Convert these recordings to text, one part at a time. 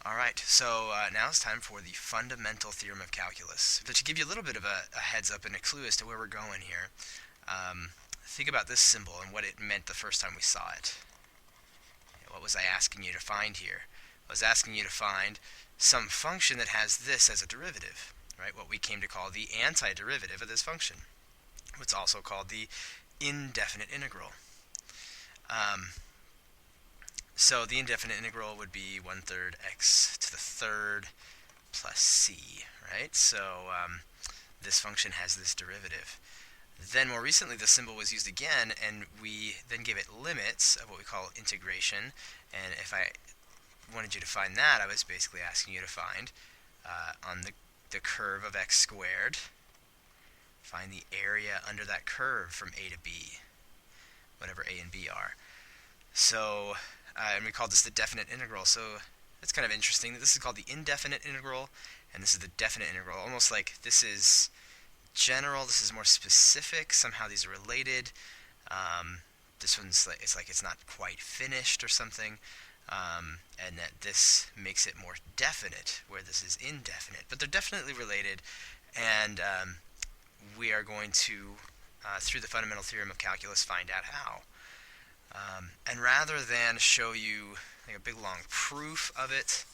Alright, so now it's time for the fundamental theorem of calculus. But to give you a little bit of a heads up and a clue as to where we're going here, think about this symbol and what it meant the first time we saw it. What was I asking you to find here? I was asking you to find some function that has this as a derivative, right? What we came to call the antiderivative of this function. What's also called the indefinite integral. So the indefinite integral would be 1/3 x to the third plus c, right? So this function has this derivative. Then more recently the symbol was used again, and we then gave it limits of what we call integration. And if I wanted you to find that, I was basically asking you to find on the curve of x squared, find the area under that curve from a to b, whatever a and b are. So and we call this the definite integral. So it's kind of interesting that this is called the indefinite integral, and this is the definite integral. Almost like this is general, this is more specific. Somehow these are related. This one's like it's not quite finished or something, and that this makes it more definite, where this is indefinite. But they're definitely related, and we are going to, through the fundamental theorem of calculus, find out how. And rather than show you like a big long proof of it,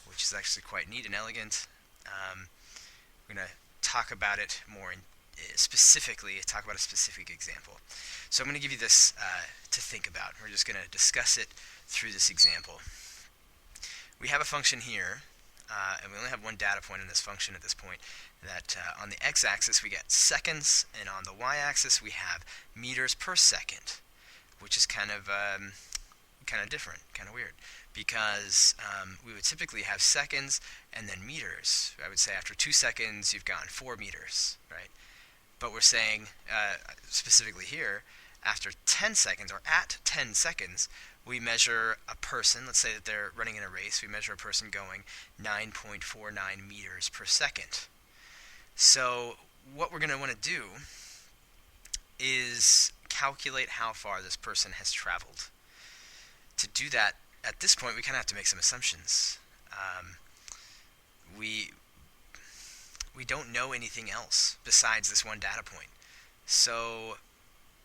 which is actually quite neat and elegant, we're going to talk about it more specifically, talk about a specific example. So I'm going to give you this to think about. We're just going to discuss it through this example. We have a function here, and we only have one data point in this function at this point, that on the x-axis we get seconds, and on the y-axis we have meters per second, which is kind of different, kind of weird, because we would typically have seconds and then meters. I would say after 2 seconds you've gone 4 meters, right? But we're saying, specifically here, after 10 seconds, or at 10 seconds, we measure a person. Let's say that they're running in a race. We measure a person going 9.49 meters per second. So what we're going to want to do is calculate how far this person has traveled. To do that, at this point, we kind of have to make some assumptions. We don't know anything else besides this one data point. So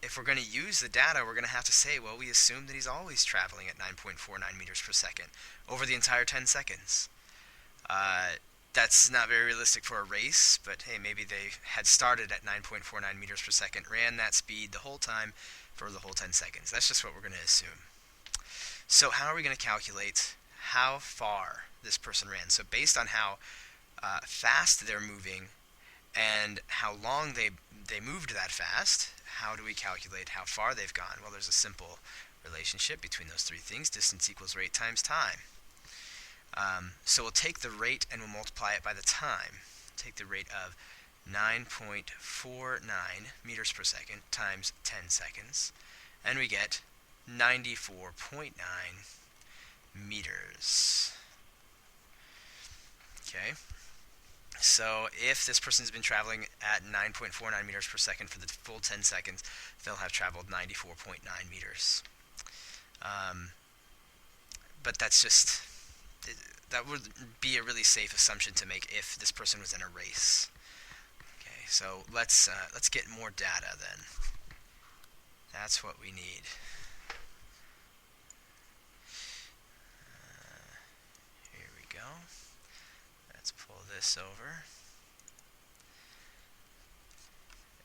if we're going to use the data, we're going to have to say, well, we assume that he's always traveling at 9.49 meters per second over the entire 10 seconds. That's not very realistic for a race, but hey, maybe they had started at 9.49 meters per second, ran that speed the whole time for the whole 10 seconds. That's just what we're going to assume. So how are we going to calculate how far this person ran? So based on how fast they're moving and how long they moved that fast, how do we calculate how far they've gone? Well, there's a simple relationship between those three things. Distance equals rate times time. So we'll take the rate and we'll multiply it by the time. Take the rate of 9.49 meters per second times 10 seconds, and we get 94.9 meters. Okay, so if this person's been traveling at 9.49 meters per second for the full 10 seconds, they'll have traveled 94.9 meters. But that's just... that would be a really safe assumption to make if this person was in a race. Okay, so let's get more data then. That's what we need. Here we go. Let's pull this over.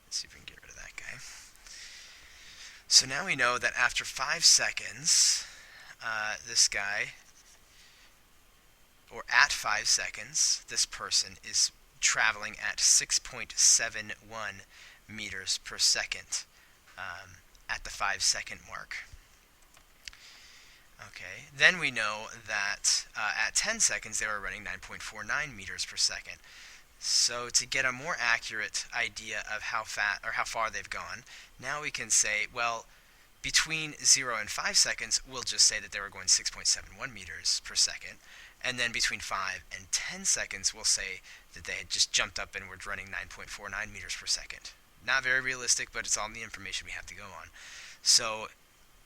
Let's see if we can get rid of that guy. So now we know that after 5 seconds, this guy, or at 5 seconds, this person is traveling at 6.71 meters per second at the 5-second mark. Okay, then we know that at 10 seconds they were running 9.49 meters per second. So to get a more accurate idea of how far they've gone, now we can say, well, between 0 and 5 seconds, we'll just say that they were going 6.71 meters per second. And then between 5 and 10 seconds, we'll say that they had just jumped up and were running 9.49 meters per second. Not very realistic, but it's all the information we have to go on. So,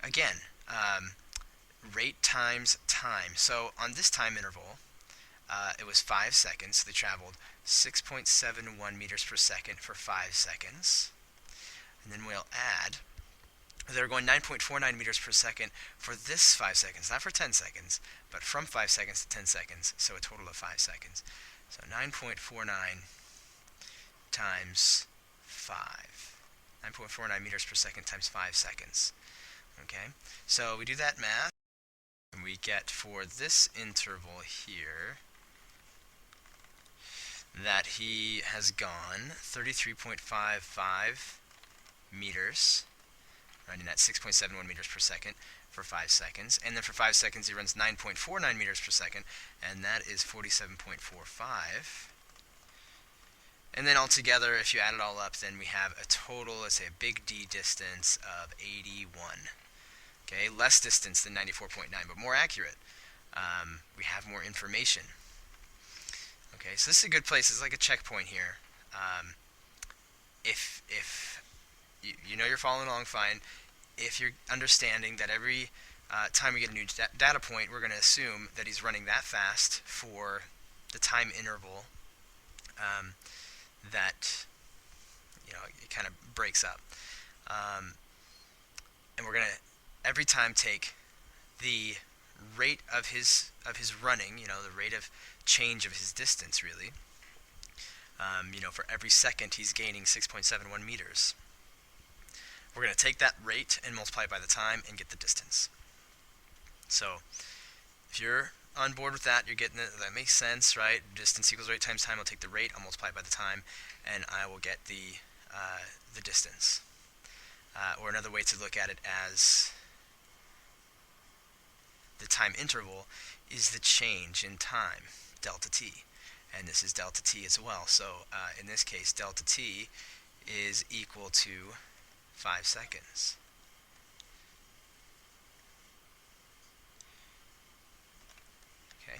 again, rate times time. So on this time interval, it was 5 seconds. So they traveled 6.71 meters per second for 5 seconds. And then we'll add, they're going 9.49 meters per second for this 5 seconds, not for 10 seconds, but from 5 seconds to 10 seconds, so a total of 5 seconds. So 9.49 times 5. 9.49 meters per second times 5 seconds. Okay, so we do that math, and we get for this interval here that he has gone 33.55 meters, running at 6.71 meters per second for 5 seconds. And then for 5 seconds, he runs 9.49 meters per second, and that is 47.45. And then altogether, if you add it all up, then we have a total, let's say a big D distance of 81. Okay, less distance than 94.9, but more accurate. We have more information. Okay, so this is a good place. It's like a checkpoint here. If you know you're following along fine, if you're understanding that every time we get a new data point, we're going to assume that he's running that fast for the time interval that it kind of breaks up, and we're going to every time take the rate of his running, the rate of change of his distance, really. For every second he's gaining 6.71 meters. We're going to take that rate and multiply it by the time and get the distance. So if you're on board with that, you're getting it. That makes sense, right? Distance equals rate times time. I'll take the rate, I'll multiply it by the time, and I will get the distance. Or another way to look at it as the time interval is the change in time, delta t. And this is delta t as well. So in this case, delta t is equal to 5 seconds. Okay.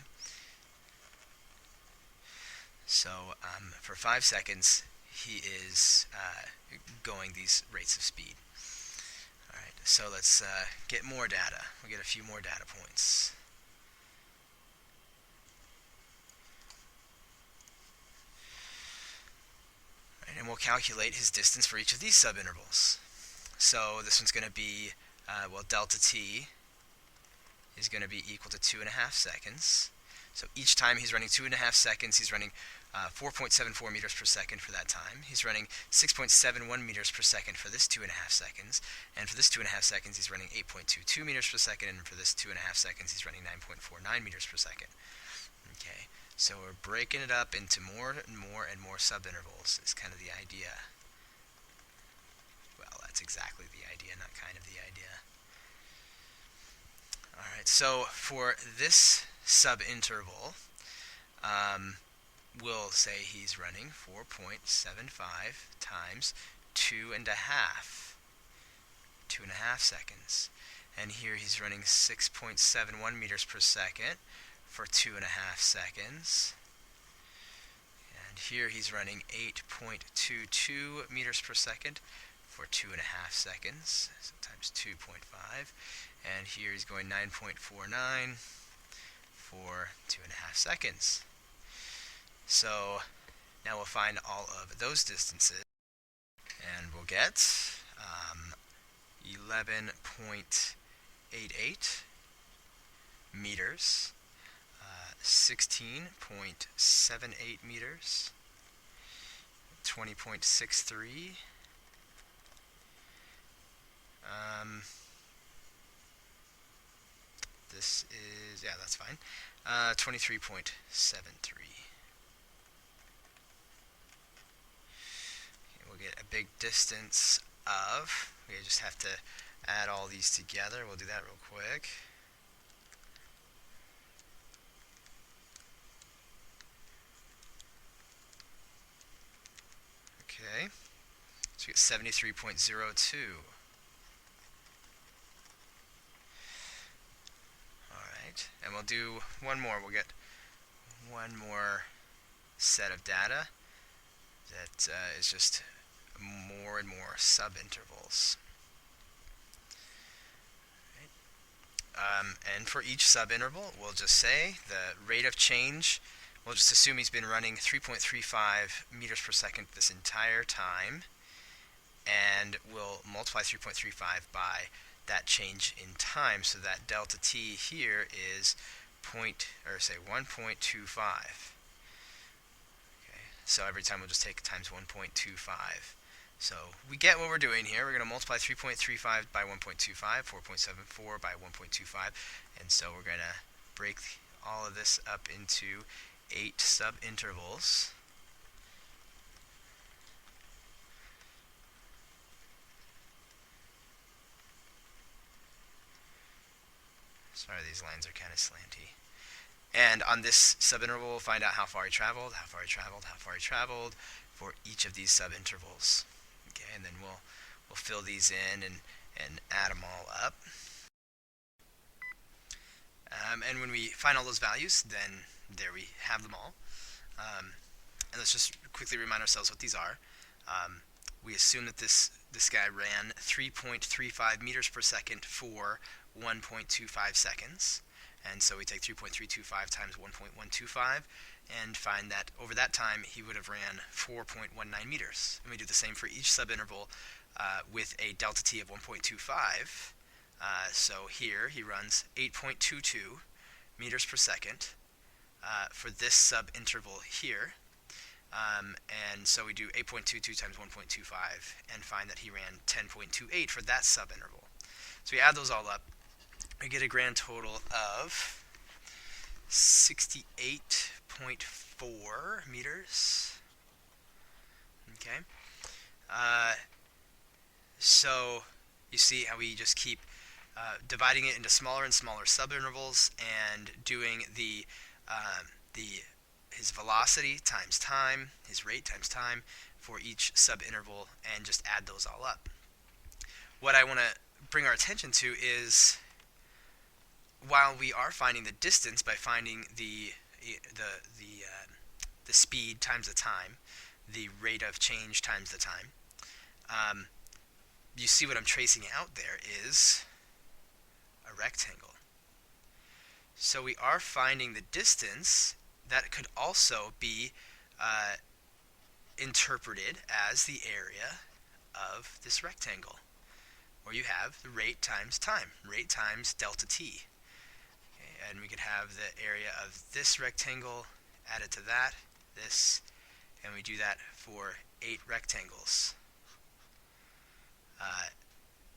So for 5 seconds, he is going these rates of speed. All right. So let's get more data. We'll get a few more data points. And we'll calculate his distance for each of these subintervals. So this one's going to be, delta t is going to be equal to 2.5 seconds. So each time he's running 2.5 seconds, he's running 4.74 meters per second for that time. He's running 6.71 meters per second for this 2.5 seconds. And for this 2.5 seconds, he's running 8.22 meters per second. And for this 2.5 seconds, he's running 9.49 meters per second. Okay. So we're breaking it up into more and more and more subintervals is kind of the idea. Well, that's exactly the idea, not kind of the idea. Alright, so for this subinterval, we'll say he's running 4.75 times 2.5 seconds. And here he's running 6.71 meters per second for 2.5 seconds. And here he's running 8.22 meters per second for 2.5 seconds, so times 2.5. And here he's going 9.49 for 2.5 seconds. So now we'll find all of those distances, and we'll get 11.88 meters, 16.78 meters, 20.63, this is, yeah, that's fine, 23.73. We'll get a big distance of, we just have to add all these together. We'll do that real quick. Okay, so we get 73.02. Alright, and we'll do one more. We'll get one more set of data that is just more and more subintervals. Right. And for each subinterval, we'll just say the rate of change, we'll just assume he's been running 3.35 meters per second this entire time, and we'll multiply 3.35 by that change in time, so that delta t here is 1.25. Okay, so every time we'll just take times 1.25. So we get what we're doing here. We're going to multiply 3.35 by 1.25, 4.74 by 1.25, and so we're going to break all of this up into 8 subintervals. Sorry, these lines are kind of slanty. And on this subinterval, we'll find out how far he traveled, how far he traveled, how far he traveled for each of these subintervals. Okay, and then we'll fill these in and add them all up. And when we find all those values, then there we have them all. And let's just quickly remind ourselves what these are. We assume that this guy ran 3.35 meters per second for 1.25 seconds. And so we take 3.325 times 1.125 and find that over that time he would have ran 4.19 meters. And we do the same for each subinterval with a delta t of 1.25. So here he runs 8.22 meters per second for this subinterval here. And so we do 8.22 times 1.25 and find that he ran 10.28 for that subinterval. So we add those all up. We get a grand total of 68.4 meters. Okay. So you see how we just keep dividing it into smaller and smaller subintervals and doing his velocity times time, his rate times time for each subinterval, and just add those all up. What I want to bring our attention to is, while we are finding the distance by finding the speed times the time, the rate of change times the time, you see what I'm tracing out there is a rectangle. So we are finding the distance that could also be interpreted as the area of this rectangle, where you have the rate times time, rate times delta t. Okay, and we could have the area of this rectangle added to that, this, and we do that for 8 rectangles.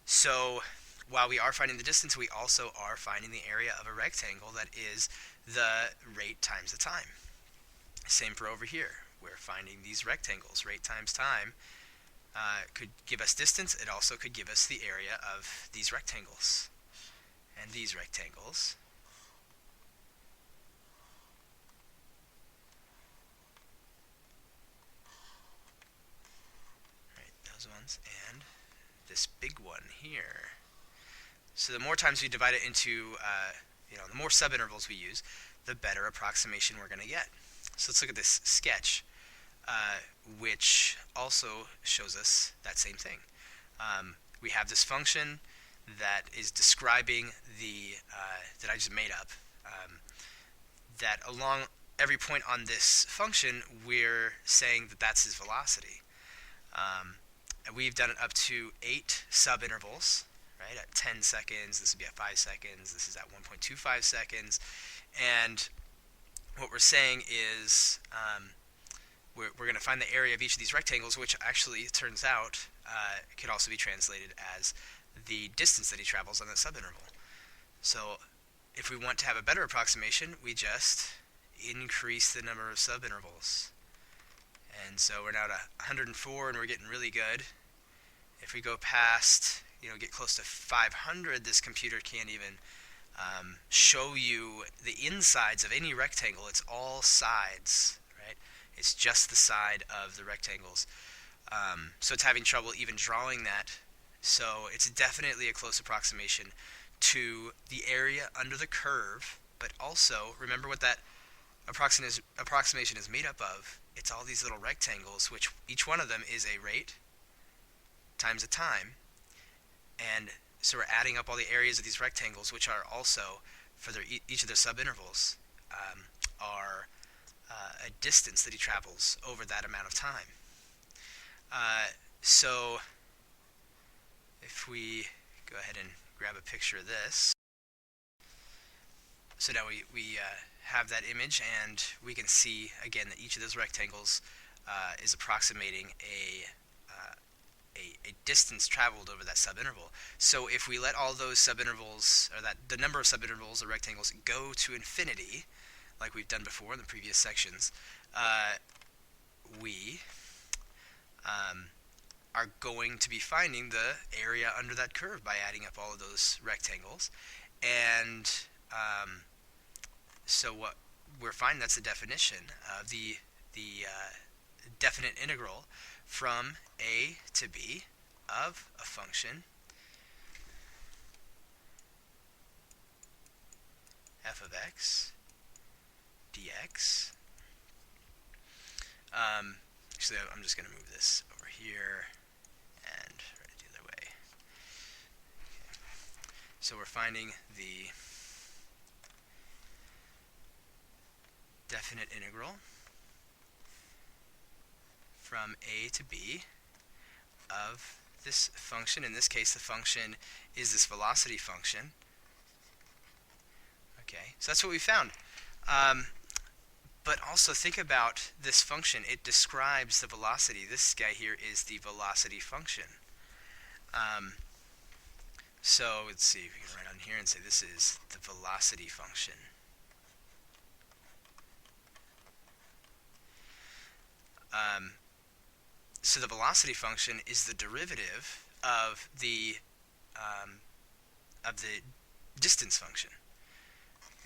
So while we are finding the distance, we also are finding the area of a rectangle that is the rate times the time. Same for over here. We're finding these rectangles. Rate times time could give us distance. It also could give us the area of these rectangles and these rectangles. Right, those ones, and this big one here. So the more times we divide it into, the more subintervals we use, the better approximation we're going to get. So let's look at this sketch, which also shows us that same thing. We have this function that is describing that I just made up, that along every point on this function, we're saying that that's his velocity. And we've done it up to 8 subintervals, right? At 10 seconds, this would be at 5 seconds, this is at 1.25 seconds. And what we're saying is we're going to find the area of each of these rectangles, which actually, it turns out, could also be translated as the distance that he travels on that subinterval. So if we want to have a better approximation, we just increase the number of subintervals. And so we're now at 104, and we're getting really good. If we go past, get close to 500, this computer can't even show you the insides of any rectangle. It's all sides, right? It's just the side of the rectangles. So it's having trouble even drawing that. So it's definitely a close approximation to the area under the curve, but also remember what that approximation is made up of. It's all these little rectangles, which each one of them is a rate times a time, and so we're adding up all the areas of these rectangles, which are also, for each of their subintervals, are a distance that he travels over that amount of time. So if we go ahead and grab a picture of this, so now we have that image, and we can see again that each of those rectangles is approximating a distance traveled over that subinterval. So if we let all those subintervals, or that the number of subintervals or rectangles, go to infinity, like we've done before in the previous sections, we are going to be finding the area under that curve by adding up all of those rectangles. And so what we're finding, that's the definition of the definite integral from a to b of a function f of x dx. Actually, I'm just going to move this over here and write it the other way. Okay. So we're finding the definite integral from a to b of this function. In this case, the function is this velocity function. Okay, so that's what we found. But also think about this function. It describes the velocity. This guy here is the velocity function. So let's see if we can write on here and say this is the velocity function. So the velocity function is the derivative of the distance function.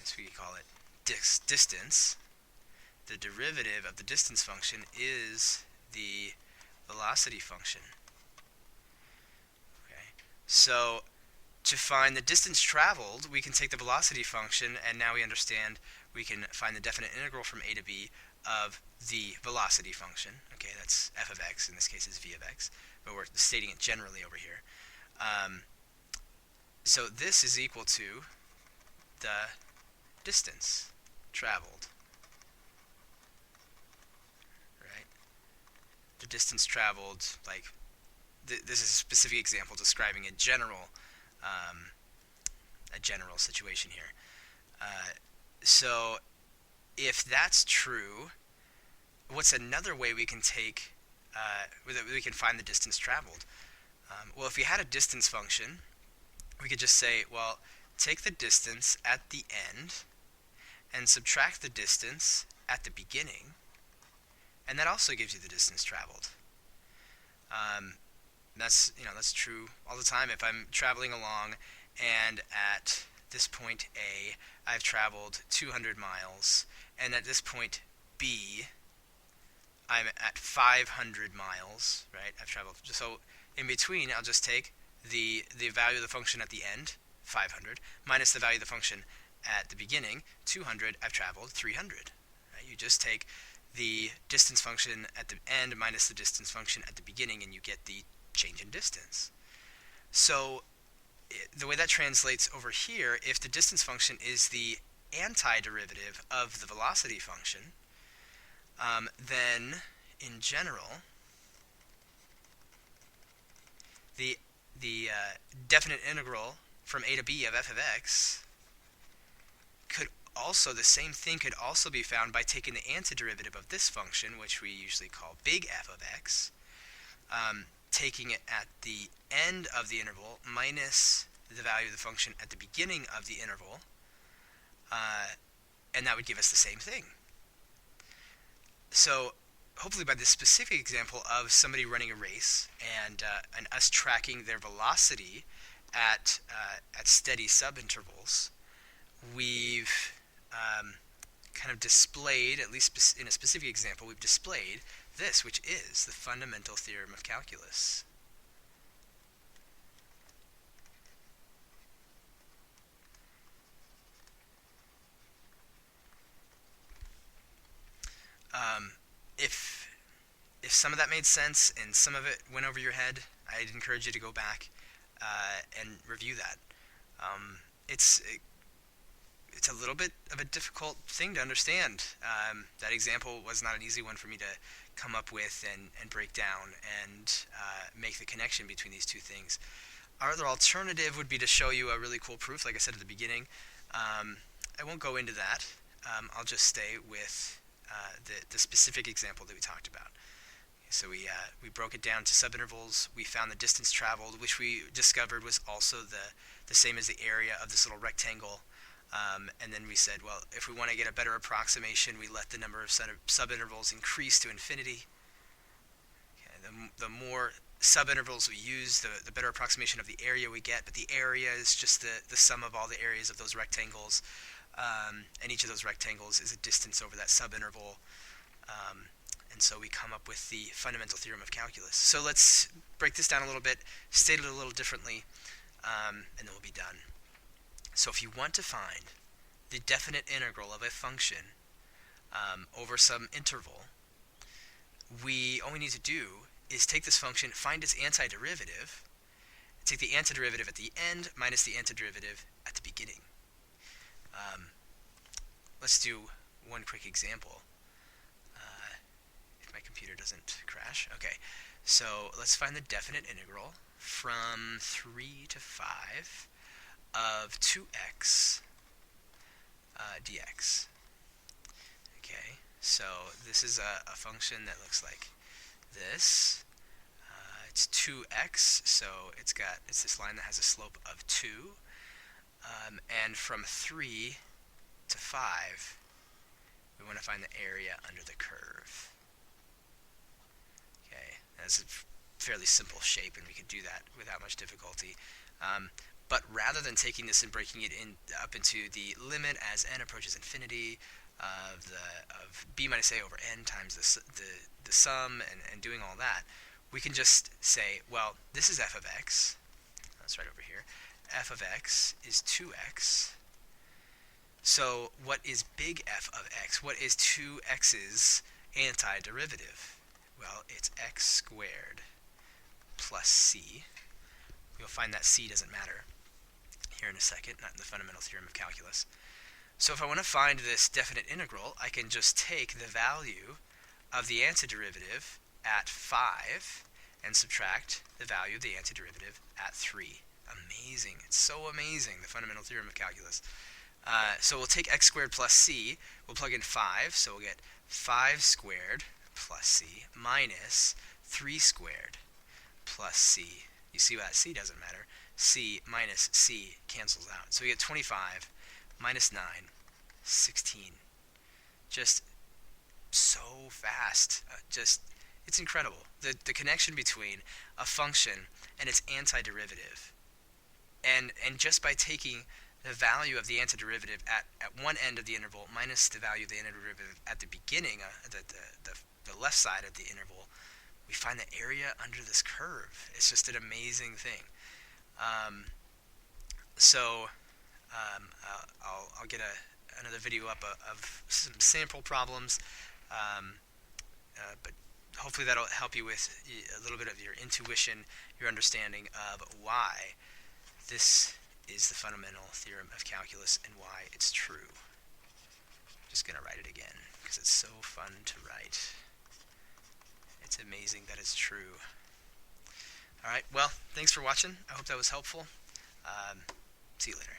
So we call it distance. The derivative of the distance function is the velocity function. Okay. So to find the distance traveled, we can take the velocity function, and now we understand we can find the definite integral from a to b of the velocity function. Okay, that's f of x. In this case, is v of x, but we're stating it generally over here. So this is equal to the distance traveled. Right? The distance traveled, like this is a specific example describing a general situation here. So if that's true, what's another way we can take, we can find the distance traveled? Well, if we had a distance function, we could just say, well, take the distance at the end and subtract the distance at the beginning, and that also gives you the distance traveled. That's true all the time. If I'm traveling along and at this point A, I've traveled 200 miles, and at this point B, I'm at 500 miles, right? I've traveled. So in between, I'll just take the value of the function at the end, 500, minus the value of the function at the beginning, 200. I've traveled 300. Right? You just take the distance function at the end minus the distance function at the beginning, and you get the change in distance. So the way that translates over here, if the distance function is the antiderivative of the velocity function, then in general, the definite integral from a to b of f of x could also, the same thing could also be found by taking the antiderivative of this function, which we usually call big F of x, taking it at the end of the interval minus the value of the function at the beginning of the interval, and that would give us the same thing. So hopefully by this specific example of somebody running a race and us tracking their velocity at steady subintervals, we've kind of displayed, at least in a specific example, we've displayed this, which is the fundamental theorem of calculus. If some of that made sense and some of it went over your head, I'd encourage you to go back and review that. It's it's a little bit of a difficult thing to understand. That example was not an easy one for me to come up with and break down and make the connection between these two things. Our other alternative would be to show you a really cool proof, like I said at the beginning. I won't go into that. I'll just stay with the specific example that we talked about. So we broke it down to subintervals. We found the distance traveled, which we discovered was also the same as the area of this little rectangle. And then we said, well, if we want to get a better approximation, we let the number of subintervals increase to infinity. Okay, the more subintervals we use, the better approximation of the area we get. But the area is just the sum of all the areas of those rectangles. And each of those rectangles is a distance over that subinterval. And so we come up with the fundamental theorem of calculus. So let's break this down a little bit, state it a little differently, and then we'll be done. So if you want to find the definite integral of a function over some interval, all we need to do is take this function, find its antiderivative, take the antiderivative at the end minus the antiderivative at the beginning. Let's do one quick example. If my computer doesn't crash. Okay, so let's find the definite integral from 3 to 5 of 2x dx. Okay, so this is a function that looks like this. It's 2x, so it's this line that has a slope of 2. And from 3 to 5, we want to find the area under the curve. Okay, that's a fairly simple shape, and we could do that without much difficulty. But rather than taking this and breaking it up into the limit as n approaches infinity of b minus a over n times the sum and doing all that, we can just say, well, this is f of x. That's right over here. F of x is 2x. So what is big F of x? What is 2x's antiderivative? Well, it's x squared plus c. You'll find that c doesn't matter here in a second, not in the fundamental theorem of calculus. So if I want to find this definite integral, I can just take the value of the antiderivative at 5 and subtract the value of the antiderivative at 3. Amazing. It's so amazing, the fundamental theorem of calculus. So we'll take x squared plus c. We'll plug in 5, so we'll get 5 squared plus c minus 3 squared plus c. You see why that c doesn't matter. C minus c cancels out. So we get 25 minus 9, 16. Just so fast. It's incredible. The connection between a function and its antiderivative. And just by taking the value of the antiderivative at one end of the interval minus the value of the antiderivative at the beginning, the left side of the interval, we find the area under this curve. It's just an amazing thing. I'll get another video up of some sample problems, but hopefully that'll help you with a little bit of your intuition, your understanding of why this is the fundamental theorem of calculus and why it's true. I'm just going to write it again because it's so fun to write. It's amazing that it's true. Alright, well, thanks for watching. I hope that was helpful. See you later.